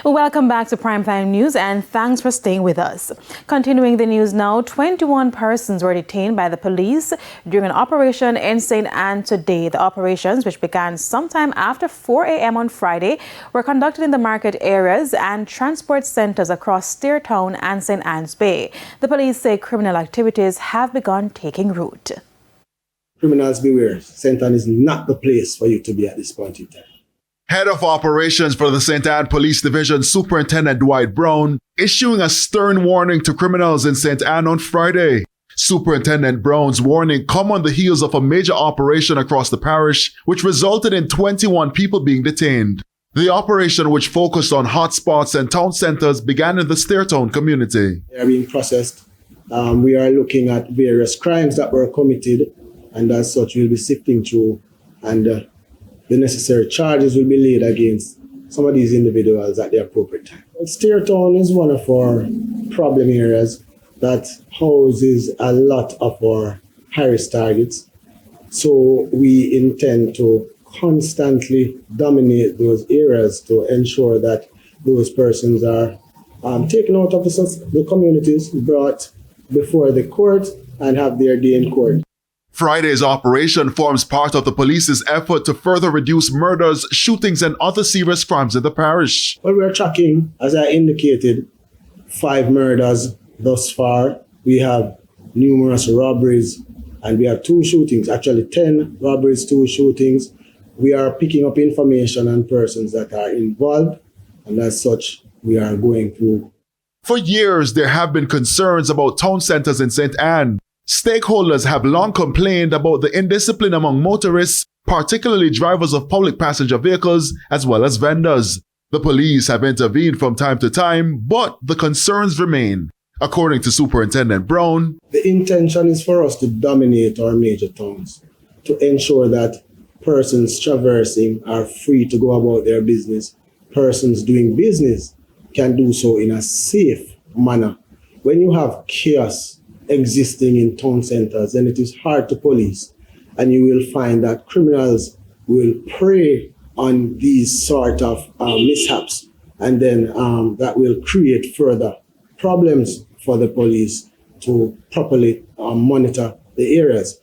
Well, welcome back to Primetime News and thanks for staying with us. Continuing the news now, 21 persons were detained by the police during an operation in St. Anne today. The operations, which began sometime after 4 a.m. on Friday, were conducted in the market areas and transport centers across Steertown and St. Anne's Bay. The police say criminal activities have begun taking root. Criminals beware. St. Anne is not the place for you to be at this point in time. Head of Operations for the St. Anne Police Division, Superintendent Dwight Brown, issuing a stern warning to criminals in St. Anne on Friday. Superintendent Brown's warning come on the heels of a major operation across the parish, which resulted in 21 people being detained. The operation, which focused on hotspots and town centers, began in the Steertown community. They are being processed. We are looking at various crimes that were committed, and as such, we'll be sifting through and the necessary charges will be laid against some of these individuals at the appropriate time. Steertown is one of our problem areas that houses a lot of our high-risk targets. So we intend to constantly dominate those areas to ensure that those persons are taken out of the communities, brought before the court, and have their day in court. Friday's operation forms part of the police's effort to further reduce murders, shootings, and other serious crimes in the parish. Well, we're tracking, as I indicated, 5 murders thus far. We have numerous robberies, and we have 2 shootings, actually 10 robberies, 2 shootings. We are picking up information on persons that are involved, and as such, we are going through. For years, there have been concerns about town centers in St. Anne. Stakeholders have long complained about the indiscipline among motorists, particularly drivers of public passenger vehicles, as well as vendors. The police have intervened from time to time, but the concerns remain. According to Superintendent Brown, the intention is for us to dominate our major towns, to ensure that persons traversing are free to go about their business. Persons doing business can do so in a safe manner. When you have chaos existing in town centers, then it is hard to police, and you will find that criminals will prey on these sort of mishaps, and then that will create further problems for the police to properly monitor the areas.